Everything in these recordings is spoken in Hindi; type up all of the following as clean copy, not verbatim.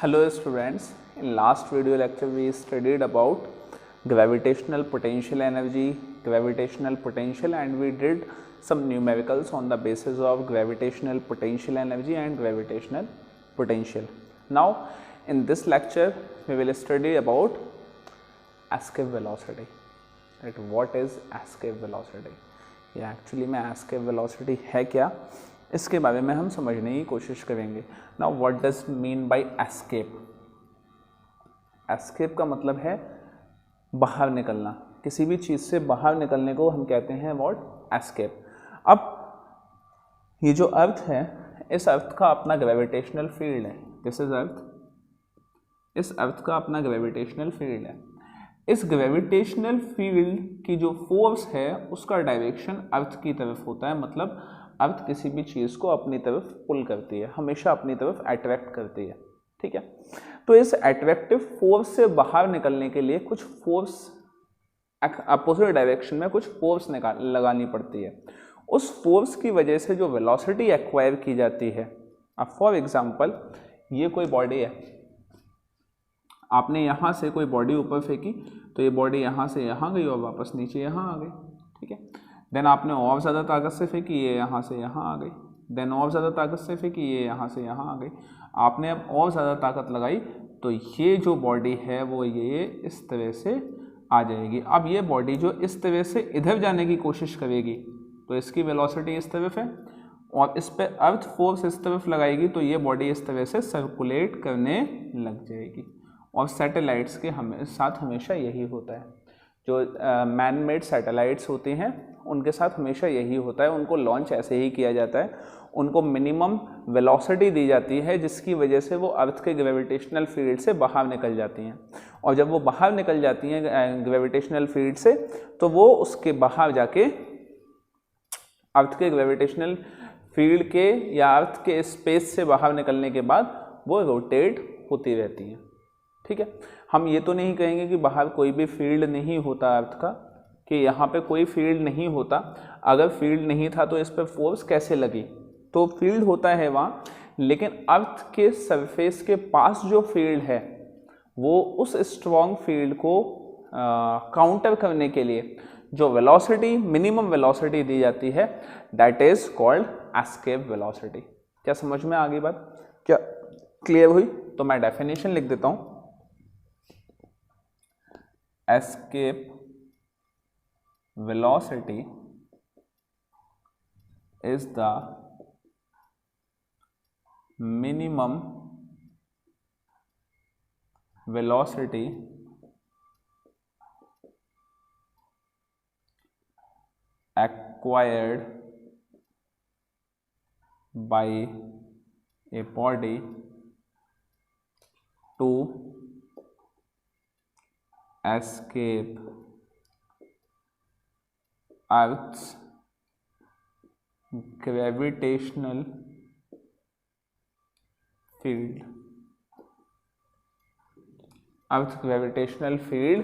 Hello students, in last video lecture we studied about gravitational potential energy, gravitational potential, and we did some numericals on the basis of gravitational potential energy and gravitational potential. Now in this lecture we will study about escape velocity. That what is escape velocity? या एक्चुअली में एस्केप वेलोसिटी है क्या, इसके बारे में हम समझने की कोशिश करेंगे. Now what does mean by escape. Escape का मतलब है बाहर निकलना. किसी भी चीज़ से बाहर निकलने को हम कहते हैं व्हाट, एस्केप. अब ये जो अर्थ है, इस अर्थ का अपना ग्रेविटेशनल फील्ड है. This is earth. इस अर्थ का अपना ग्रेविटेशनल फील्ड है. इस ग्रेविटेशनल फील्ड की जो फोर्स है उसका डायरेक्शन अर्थ की तरफ होता है. मतलब अर्थ किसी भी चीज़ को अपनी तरफ पुल करती है, हमेशा अपनी तरफ अट्रैक्ट करती है. ठीक है. तो इस अट्रैक्टिव फोर्स से बाहर निकलने के लिए कुछ फोर्स, अपोजिट डायरेक्शन में कुछ फोर्स लगानी पड़ती है. उस फोर्स की वजह से जो वेलोसिटी एक्वायर की जाती है. अब फॉर एग्जांपल ये कोई बॉडी है, आपने यहाँ से कोई बॉडी ऊपर फेंकी तो ये बॉडी यहाँ से यहाँ गई और वापस नीचे यहाँ आ गई. ठीक है. देन आपने और ज़्यादा ताकत से फेंकी, ये यहाँ से यहाँ आ गई. देन और ज़्यादा ताकत से फेंकी, ये यहाँ से यहाँ आ गई. आपने अब और ज़्यादा ताकत लगाई तो ये जो बॉडी है वो ये इस तरह से आ जाएगी. अब ये बॉडी जो इस तरह से इधर जाने की कोशिश करेगी तो इसकी वेलोसिटी इस तरफ है, और इस पर अर्थ फोर्स इस तरफ लगाएगी तो ये बॉडी इस तरह से सर्कुलेट करने लग जाएगी. और सैटेलाइट्स के साथ हमेशा यही होता है. जो मैन मेड सैटेलाइट्स होती हैं उनके साथ हमेशा यही होता है. उनको लॉन्च ऐसे ही किया जाता है. उनको मिनिमम वेलोसिटी दी जाती है जिसकी वजह से वो अर्थ के ग्रेविटेशनल फील्ड से बाहर निकल जाती हैं. और जब वो बाहर निकल जाती हैं ग्रेविटेशनल फील्ड से तो वो उसके बाहर जाके अर्थ के ग्रेविटेशनल फील्ड के या अर्थ के स्पेस से बाहर निकलने के बाद वो रोटेट होती रहती हैं. ठीक है. हम ये तो नहीं कहेंगे कि बाहर कोई भी फील्ड नहीं होता अर्थ का, कि यहाँ पे कोई फील्ड नहीं होता. अगर फील्ड नहीं था तो इस पर फोर्स कैसे लगी, तो फील्ड होता है वहाँ. लेकिन अर्थ के सरफेस के पास जो फील्ड है वो उस स्ट्रॉन्ग फील्ड को काउंटर करने के लिए जो वेलोसिटी, मिनिमम वेलोसिटी दी जाती है, that is called escape velocity. क्या समझ में आ गई बात? क्या क्लियर हुई? तो मैं डेफिनेशन लिख देता हूँ. Escape velocity is the minimum velocity acquired by a body to escape Earth's gravitational field. Earth gravitational field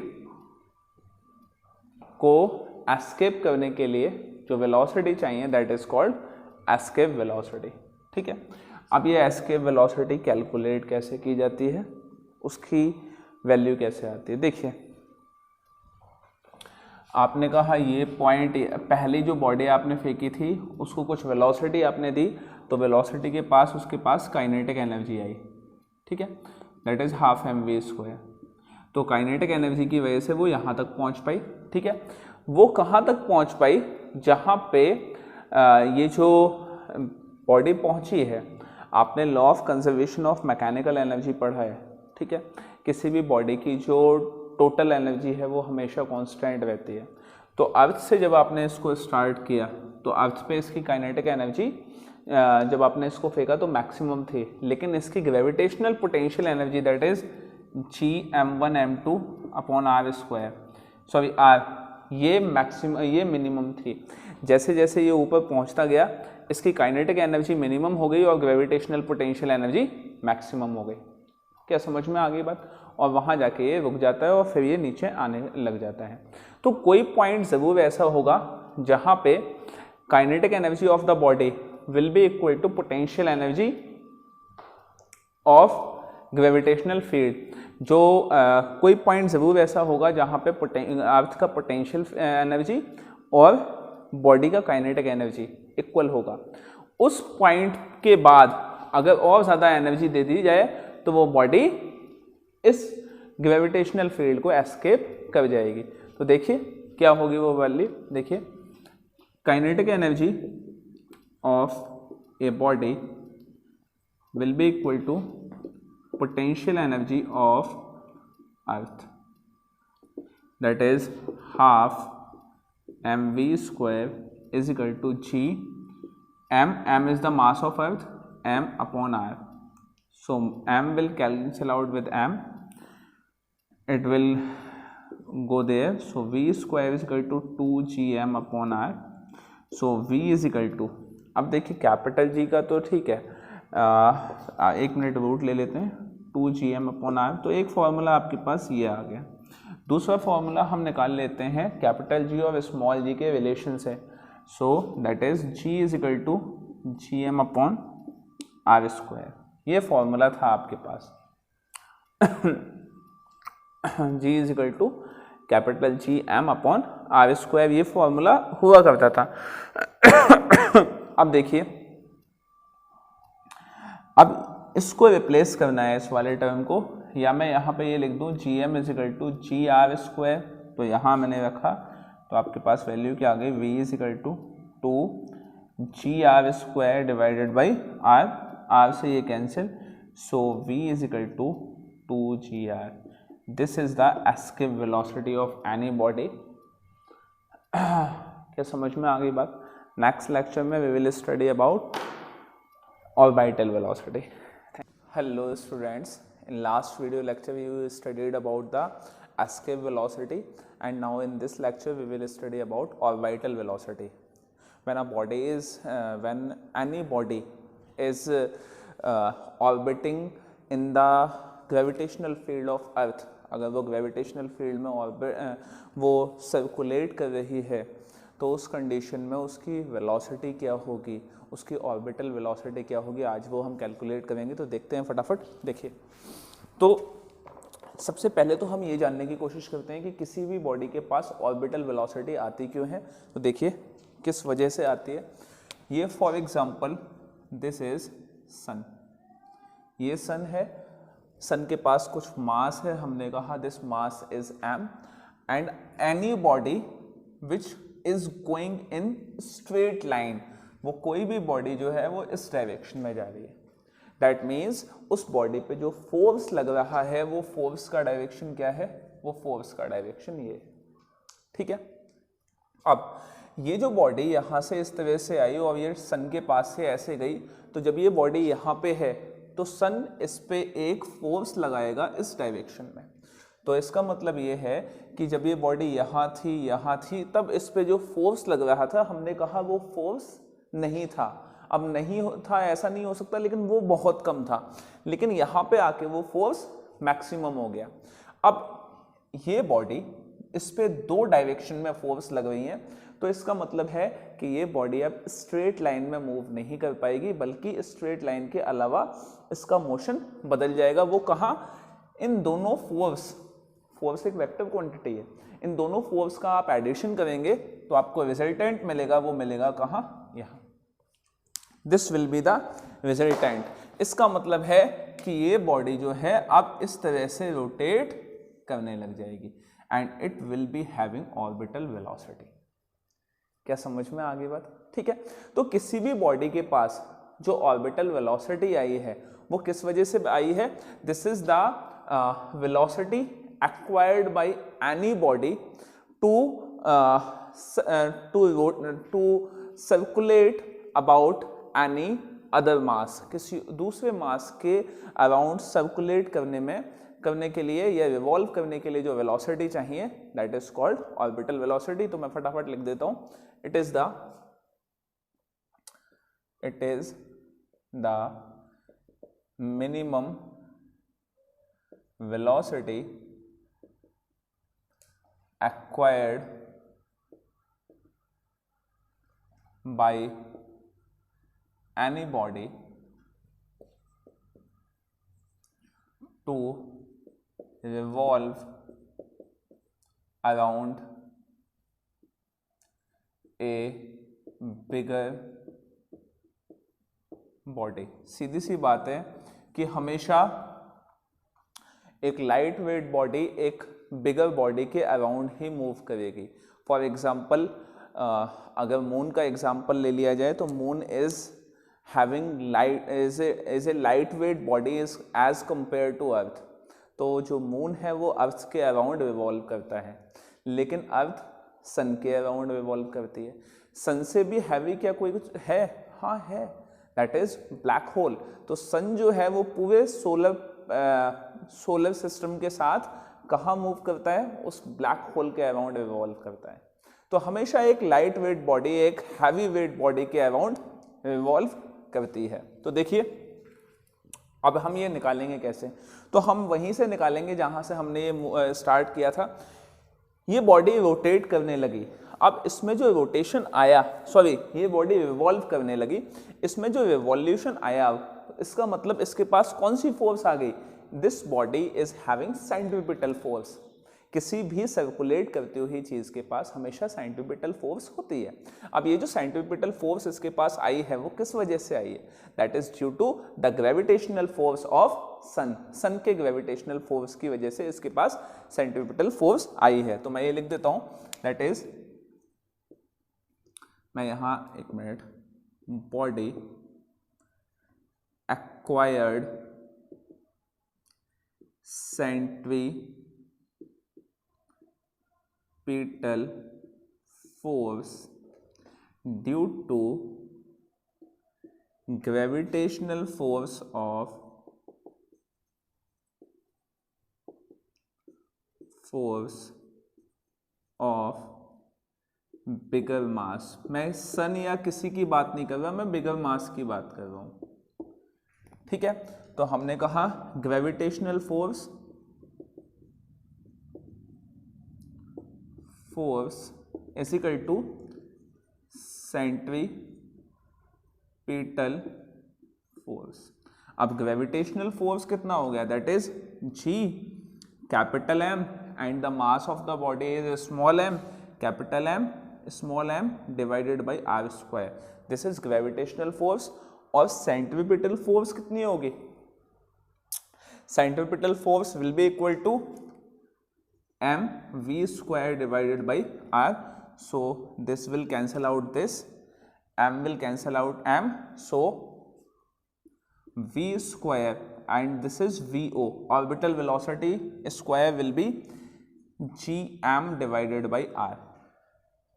को एस्केप करने के लिए जो वेलोसिटी चाहिए that is called escape velocity. ठीक है. अब ये एस्केप वेलोसिटी कैलकुलेट कैसे की जाती है, उसकी वैल्यू कैसे आती है. देखिए, आपने कहा ये पॉइंट, पहली जो बॉडी आपने फेंकी थी उसको कुछ वेलोसिटी आपने दी तो वेलोसिटी के पास उसके पास काइनेटिक एनर्जी आई. ठीक है. That is half mv². तो काइनेटिक एनर्जी की वजह से वो यहाँ तक पहुँच पाई. ठीक है. वो कहाँ तक पहुँच पाई? जहाँ पे ये जो बॉडी पहुँची है, आपने law of conservation of mechanical energy पढ़ा है. ठीक है. किसी भी बॉडी की जो टोटल एनर्जी है वो हमेशा कांस्टेंट रहती है. तो अर्थ से जब आपने इसको स्टार्ट किया तो अर्थ पे इसकी काइनेटिक एनर्जी जब आपने इसको फेंका तो मैक्सिमम थी, लेकिन इसकी gravitational potential energy that is Gm1m2/r², sorry r, ये मैक्सिमम, ये मिनिमम थी. जैसे जैसे ये ऊपर पहुंचता गया इसकी काइनेटिक एनर्जी मिनिमम हो गई और ग्रेविटेशनल पोटेंशियल एनर्जी मैक्सिमम हो गई. क्या समझ में आ गई बात? और वहाँ जाके ये रुक जाता है और फिर ये नीचे आने लग जाता है. तो कोई पॉइंट ज़रूर ऐसा होगा जहाँ पे kinetic energy of the body will be equal to potential energy of gravitational field जो कोई पॉइंट ज़रूर ऐसा होगा जहाँ पे अर्थ का पोटेंशियल एनर्जी और बॉडी का काइनेटिक एनर्जी इक्वल होगा। उस पॉइंट के बाद अगर और ज़्यादा एनर्जी दे दी जाए तो वो बॉडी इस ग्रेविटेशनल फील्ड को एस्केप कर जाएगी। तो देखिए क्या होगी वो वैल्यू, देखिए kinetic energy of a body will be equal to potential energy of earth, that is half mv square is equal to g m is the mass of earth, m upon r, so m will cancel out with m, it will go there, so v square is equal to 2gm upon r, so v is equal to, अब देखिए कैपिटल G का तो ठीक है, एक मिनट रूट ले लेते हैं 2gm upon r, तो एक फॉर्मूला आपके पास ये आ गया। दूसरा फॉर्मूला हम निकाल लेते हैं कैपिटल G और स्मॉल g के रिलेशन से, so that is G is equal to gm upon R square, ये फॉर्मूला था आपके पास। G is equal to capital G m upon R square, ये फॉर्मूला हुआ करता था। अब देखिए, अब इसको रिप्लेस करना है इस वाले टर्म को, या मैं यहाँ पे ये लिख दूँ G M is equal to G R square, तो यहाँ मैंने रखा तो आपके पास वैल्यू क्या आ गई, V is equal to 2 G R square divided by R, R से ये cancel, so V is equal to 2 G R. This is the escape velocity of any body. क्या समझ में आ गई बात? नेक्स्ट लेक्चर में we will study about orbital velocity. Hello students, in last video lecture we studied about the escape velocity, and now in this lecture we will study about orbital velocity. When a body is when any body is orbiting in the gravitational field of earth, अगर वो gravitational field में वो circulate कर रही है तो उस कंडीशन में उसकी वेलोसिटी क्या होगी, उसकी ऑर्बिटल वेलोसिटी क्या होगी, आज वो हम कैलकुलेट करेंगे। तो देखते हैं फटाफट। देखिए, तो सबसे पहले तो हम ये जानने की कोशिश करते हैं कि किसी भी बॉडी के पास ऑर्बिटल वेलोसिटी आती क्यों है। तो देखिए किस वजह से आती है। ये फॉर एग्जांपल दिस इज सन, ये सन है, सन के पास कुछ मास है, हमने कहा this mass is m, and any body which is going in straight line, वो कोई भी बॉडी जो है वो इस डायरेक्शन में जा रही है, दैट मीन्स उस बॉडी पे जो फोर्स लग रहा है वो फोर्स का डायरेक्शन क्या है, वो फोर्स का डायरेक्शन ये है। ठीक है, अब ये जो बॉडी यहाँ से इस तरह से आई और ये सन के पास से ऐसे गई, तो जब ये बॉडी यहाँ पे है तो सन इस पे एक फोर्स लगाएगा इस डायरेक्शन में। तो इसका मतलब ये है कि जब ये बॉडी यहाँ थी, तब इस पे जो फोर्स लग रहा था, हमने कहा वो फोर्स नहीं था। अब नहीं था ऐसा नहीं हो सकता, लेकिन वो बहुत कम था, लेकिन यहाँ पे आके वो फोर्स मैक्सिमम हो गया। अब ये बॉडी, इस पे दो डायरेक्शन में फोर्स लग रही है, तो इसका मतलब है कि ये बॉडी अब स्ट्रेट लाइन में मूव नहीं कर पाएगी, बल्कि स्ट्रेट लाइन के अलावा इसका मोशन बदल जाएगा। वो कहाँ? इन दोनों फोर्स एक वेक्टर क्वांटिटी है, इन दोनों फोर्स का आप एडिशन करेंगे तो आपको रिजल्टेंट मिलेगा, वो मिलेगा कहाँ? यहाँ। This will be the resultant. इसका मतलब है कि ये बॉडी जो है अब इस तरह से रोटेट करने लग जाएगी, and it will be having orbital velocity. क्या समझ में आ गई बात? ठीक है, तो किसी भी बॉडी के पास जो ऑर्बिटल वेलोसिटी आई है वो किस वजह से आई है? This is the velocity acquired by any body to circulate about any other mass, किसी दूसरे मास के अराउंड सर्कुलेट करने के लिए या रिवॉल्व करने के लिए जो वेलोसिटी चाहिए, that is called orbital velocity. तो मैं फटाफट लिख देता हूं, it is the minimum velocity acquired by any body to revolve around a bigger body। सीधी सी बात है कि हमेशा एक लाइट वेट बॉडी एक बिगर बॉडी के अराउंड ही मूव करेगी। फॉर एग्जाम्पल अगर मून का एग्जाम्पल ले लिया जाए तो moon is having light is a light weight body is as compare to earth. तो जो मून है वो अर्थ के अराउंड रिवॉल्व करता है, लेकिन अर्थ सन के अराउंड रिवॉल्व करती है। सन से भी हैवी क्या कोई कुछ है? हाँ है, दैट इज ब्लैक होल। तो सन जो है वो पूरे सोलर सिस्टम के साथ कहाँ मूव करता है? उस ब्लैक होल के अराउंड रिवॉल्व करता है। तो हमेशा एक लाइट वेट बॉडी एक हैवी वेट बॉडी के अराउंड रिवॉल्व करती है। तो देखिए अब हम ये निकालेंगे कैसे? तो हम वहीं से निकालेंगे जहाँ से हमने ये स्टार्ट किया था। ये बॉडी रोटेट करने लगी, अब इसमें जो रोटेशन आया, सॉरी ये बॉडी रिवॉल्व करने लगी, इसमें जो रिवॉल्यूशन आया इसका मतलब इसके पास कौन सी फोर्स आ गई? This body is having centripetal force. किसी भी सर्कुलेट करती हुई चीज के पास हमेशा सेंट्रीपिटल फोर्स होती है। अब ये जो सेंट्रीपिटल फोर्स इसके पास आई है वो किस वजह से आई है? That is due to the gravitational force of sun. Sun के ग्रेविटेशनल फोर्स की वजह से इसके पास सेंट्रीपिटल फोर्स आई है। तो मैं ये लिख देता हूं, दैट इज, मैं यहां एक minute, body acquired centripetal force due to gravitational force of bigger mass। मैं सन या किसी की बात नहीं कर रहा, मैं बिगर मास की बात कर रहा हूं। ठीक है, तो हमने कहा gravitational force is equal to centripetal force. अब ग्रेविटेशनल फोर्स कितना हो गया? That is G capital M and the mass of the body is small M, capital M small M divided by R square. This is gravitational force. और सेंट्रीपिटल फोर्स कितनी होगी? Centripetal force will be equal to M V square divided by R. So this will cancel out this, M will cancel out M, so V square and this is V O, orbital velocity square will be G M divided by R.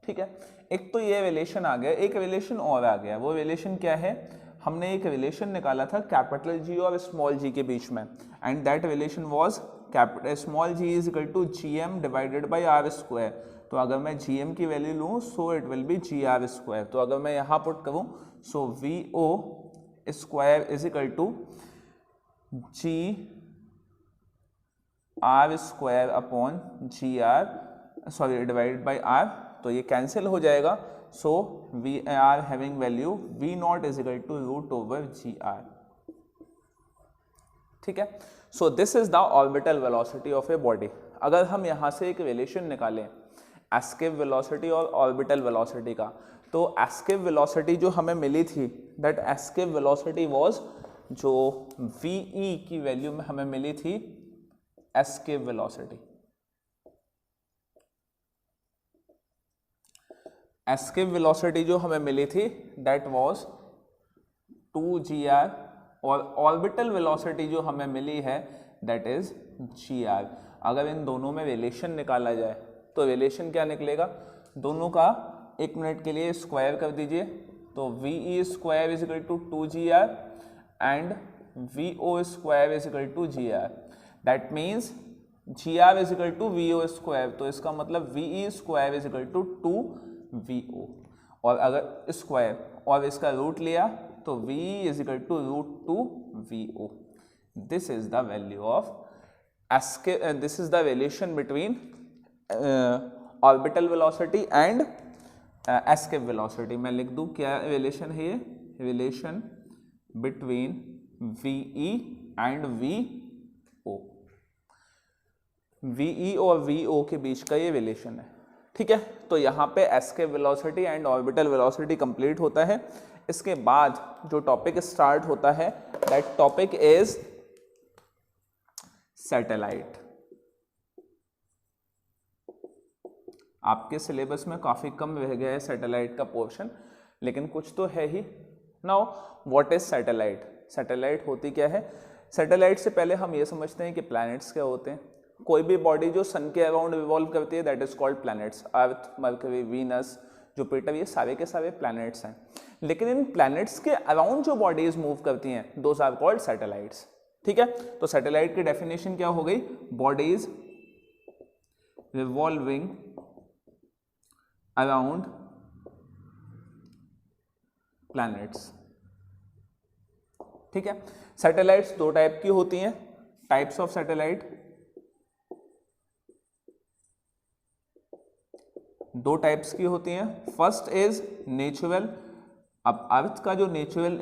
ठीक है, एक तो ये रिलेशन आ गया, एक रिलेशन और आ गया। वो रिलेशन क्या है? हमने एक रिलेशन निकाला था कैपिटल जी और स्मॉल जी के बीच में, and that relation was capital small G is equal to G M divided by R square. तो अगर मैं जी एम की वैल्यू लूँ so it will be G R square. तो अगर मैं यहाँ पुट करूँ so V O square is equal to G R square upon G R, sorry divided by R. तो ये कैंसिल हो जाएगा। So V are having value V not is equal to root over G R. ठीक है, so this is the orbital velocity of a body. अगर हम यहाँ से एक रिलेशन निकालें एस्केप वेलोसिटी और ऑर्बिटल वेलोसिटी का, तो एस्केप वेलोसिटी जो हमें मिली थी, दैट एस्केप वेलोसिटी वाज, जो वी ई की वैल्यू में हमें मिली थी एस्केप वेलोसिटी। एस्केप वेलोसिटी जो हमें मिली थी दैट वाज 2gr, और ऑर्बिटल वेलोसिटी जो हमें मिली है दैट इज gr। अगर इन दोनों में रिलेशन निकाला जाए तो रिलेशन क्या निकलेगा? दोनों का एक मिनट के लिए स्क्वायर कर दीजिए। तो V E square is equal to 2gr and V O square is equal to gr। That means gr is equal to V O square. तो इसका मतलब V E square is equal to 2VO, और अगर स्क्वायर और इसका रूट लिया तो V is equal to root 2VO। This is the value of escape, this is the relation between orbital velocity and escape velocity. मैं लिख दूं क्या रिलेशन है ये? Relation between VE and VO। VE और VO के बीच का ये रिलेशन है, ठीक है। तो यहाँ पे escape velocity and orbital velocity complete होता है। इसके बाद जो टॉपिक स्टार्ट होता है दैट टॉपिक इज सैटेलाइट। आपके सिलेबस में काफ़ी कम रह गया है सैटेलाइट का पोर्शन, लेकिन कुछ तो है ही। Now what is satellite? Satellite होती क्या है? सैटेलाइट से पहले हम ये समझते हैं कि प्लैनेट्स क्या होते हैं। कोई भी बॉडी जो सन के अराउंड रिवॉल्व करती है that is called planets. Earth, mercury, Venus, Jupiter, ये सारे के सारे प्लैनेट्स हैं। लेकिन इन प्लैनेट्स के अराउंड जो बॉडीज मूव करती हैं दोज आर कॉल्ड सैटेलाइट्स, ठीक है। तो सैटेलाइट की डेफिनेशन क्या हो गई? बॉडीज रिवॉल्विंग अराउंड प्लैनेट्स, ठीक है। सैटेलाइट्स दो टाइप की होती हैं, टाइप्स ऑफ सैटेलाइट दो टाइप्स की होती हैं। First is natural. अब अर्थ का जो नेचुरल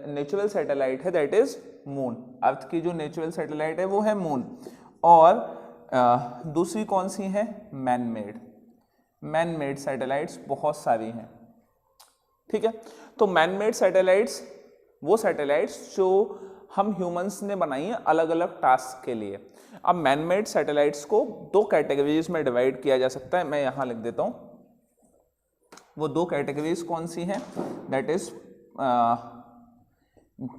नेचुरल सैटेलाइट है दैट इज मून। अर्थ की जो नेचुरल सैटेलाइट है वो है मून। और दूसरी कौन सी है? Man made. Man made satellites बहुत सारी हैं, ठीक है। तो मैन मेड सैटेलाइट्स वो सैटेलाइट्स जो हम ह्यूमंस ने बनाई हैं अलग अलग टास्क के लिए। अब मैन मेड सैटेलाइट्स को दो कैटेगरीज में डिवाइड किया जा सकता है, मैं यहाँ लिख देता हूँ। वो दो कैटेगरीज कौन सी हैं? That is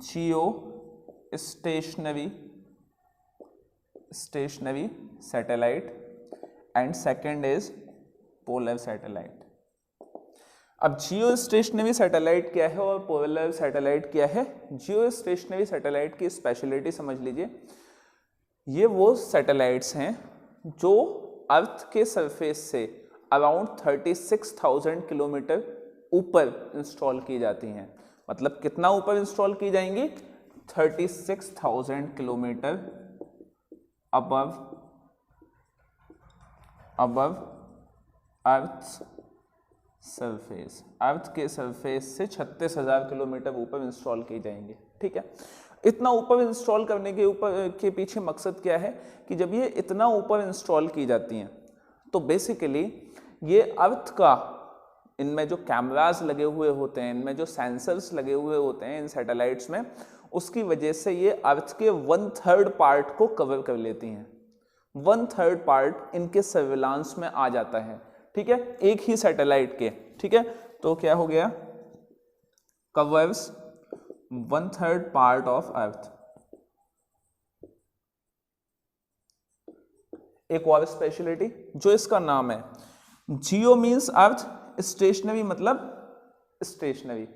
Jio stationery satellite and second is polar satellite. अब जियो स्टेशनरी सैटेलाइट क्या है और पोलर सैटेलाइट क्या है? जियो स्टेशनरी सैटेलाइट की स्पेशलिटी समझ लीजिए। ये वो सैटेलाइट्स हैं जो अर्थ के सरफेस से अराउंड 36,000 किलोमीटर ऊपर इंस्टॉल की जाती हैं। मतलब कितना ऊपर इंस्टॉल की जाएंगी? 36,000 किलोमीटर अबव अर्थ सरफेस। अर्थ के सरफेस से 36,000 किलोमीटर ऊपर इंस्टॉल की जाएंगे, ठीक है। इतना ऊपर इंस्टॉल करने के पीछे मकसद क्या है कि जब ये इतना ऊपर इंस्टॉल की जाती हैं तो बेसिकली ये अर्थ का, इनमें जो कैमरास लगे हुए होते हैं, इनमें जो सेंसर्स लगे हुए होते हैं इन सैटेलाइट्स में, उसकी वजह से ये अर्थ के 1/3 पार्ट को कवर कर लेती हैं। 1/3 पार्ट इनके सर्विलांस में आ जाता है, ठीक है, एक ही सैटेलाइट के, ठीक है। तो क्या हो गया? Covers 1/3 part of earth. एक और स्पेशलिटी जो इसका नाम है जियो मीन्स अर्थ, स्टेशनरी मतलब स्टेशनरी।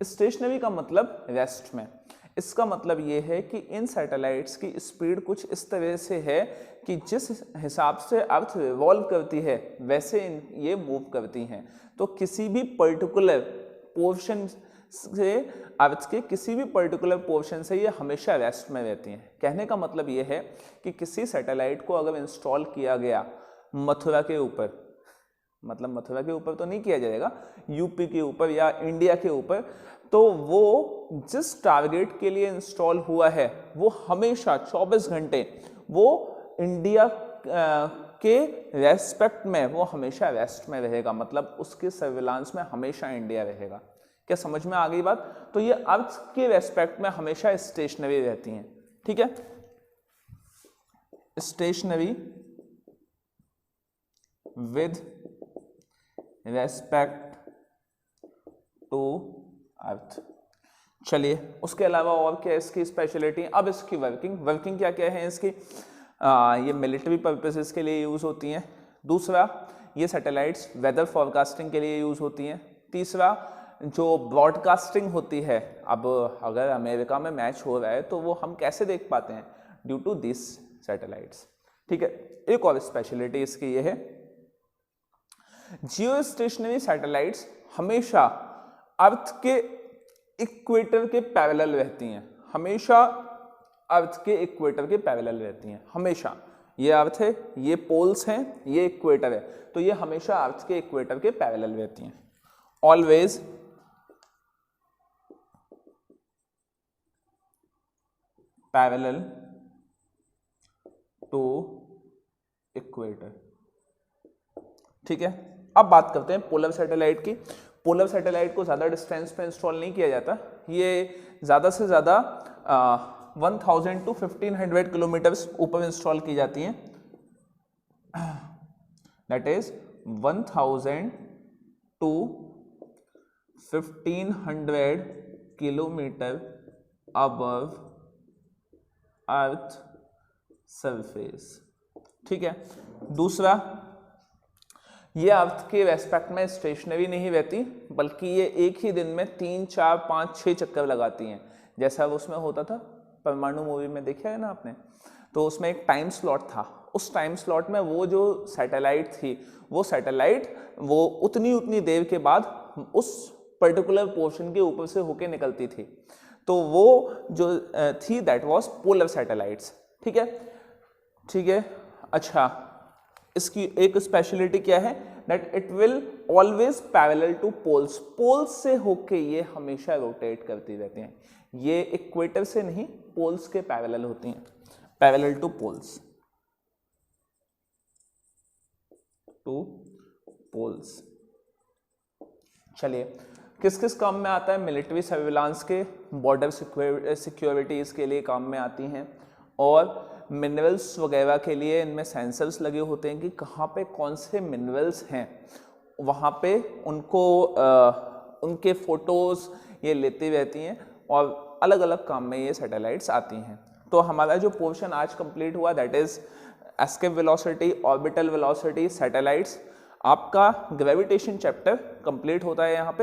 स्टेशनरी का मतलब रेस्ट में। इसका मतलब ये है कि इन सैटेलाइट्स की स्पीड कुछ इस तरह से है कि जिस हिसाब से अर्थ रिवॉल्व करती है वैसे ये मूव करती हैं। तो किसी भी पर्टिकुलर पोर्शन से, अर्थ के किसी भी पर्टिकुलर पोर्शन से ये हमेशा रेस्ट में रहती हैं। कहने का मतलब ये है कि किसी सैटेलाइट को अगर इंस्टॉल किया गया मथुरा के ऊपर, मतलब मथुरा के ऊपर तो नहीं किया जाएगा, यूपी के ऊपर या इंडिया के ऊपर, तो वो जिस टारगेट के लिए इंस्टॉल हुआ है वो हमेशा 24 घंटे वो इंडिया के रेस्पेक्ट में वो हमेशा रेस्ट में रहेगा। मतलब उसके सर्विलांस में हमेशा इंडिया रहेगा। क्या समझ में आ गई बात? तो ये अर्थ के रेस्पेक्ट में हमेशा स्टेशनरी रहती हैं, ठीक है। Stationary with respect to earth. चलिए, उसके अलावा और क्या इसकी स्पेशलिटी? अब इसकी वर्किंग क्या क्या है इसकी? ये मिलिट्री पर्पसेस के लिए यूज होती हैं। दूसरा, ये सैटेलाइट्स वेदर फॉरकास्टिंग के लिए यूज होती हैं। तीसरा, जो ब्रॉडकास्टिंग होती है, अब अगर अमेरिका में मैच हो रहा है तो वो हम कैसे देख पाते हैं? ड्यू टू दिस सैटेलाइट्स, ठीक है। एक और स्पेशलिटी इसकी ये है, जियो स्टेशनरी सैटेलाइट्स हमेशा अर्थ के इक्वेटर के पैरेलल रहती हैं। हमेशा अर्थ के इक्वेटर के पैरेलल रहती हैं, हमेशा। ये अर्थ है, ये पोल्स हैं, ये इक्वेटर है, तो ये हमेशा अर्थ के इक्वेटर के पैरेलल रहती हैं। Always parallel to equator. ठीक है, अब बात करते हैं पोलर सैटेलाइट की। पोलर सैटेलाइट को ज़्यादा डिस्टेंस पे इंस्टॉल नहीं किया जाता, ये ज़्यादा से ज़्यादा 1000 to 1500 किलोमीटर्स ऊपर इंस्टॉल की जाती हैं, that is 1000 to 1500 kilometre above earth surface. ठीक है, दूसरा, ये अर्थ के रेस्पेक्ट में स्टेशनरी नहीं रहती, बल्कि ये एक ही दिन में 3, 4, 5, 6 चक्कर लगाती हैं, जैसा उसमें होता था परमाणु मूवी में, देखा है ना आपने। तो उसमें एक टाइम स्लॉट था, उस टाइम स्लॉट में वो जो सैटेलाइट थी, वो सैटेलाइट वो उतनी देर के बाद उस पर्टिकुलर पोर्शन के ऊपर से होके निकलती थी। तो वो जो थी दैट वाज पोलर सैटेलाइट्स। ठीक है, ठीक है। अच्छा, इसकी एक स्पेशलिटी क्या है, that it will always parallel to poles. Poles से होके ये हमेशा रोटेट करती रहती हैं, ये इक्वेटर से नहीं, पोल्स के पैरेलल होती हैं, parallel to poles, to poles. चलिए, किस किस काम में आता है, मिलिट्री सर्विलांस के, बॉर्डर सिक्योरिटीज के लिए काम में आती हैं, और मिनरल्स वगैरह के लिए इनमें सेंसर्स लगे होते हैं कि कहाँ पे कौन से मिनरल्स हैं, वहाँ पे उनको उनके फोटोज़ ये लेती रहती हैं, और अलग अलग काम में ये सैटेलाइट्स आती हैं। तो हमारा जो पोर्शन आज कंप्लीट हुआ that is escape velocity, orbital velocity, satellites. आपका ग्रेविटेशन चैप्टर कंप्लीट होता है यहाँ पे।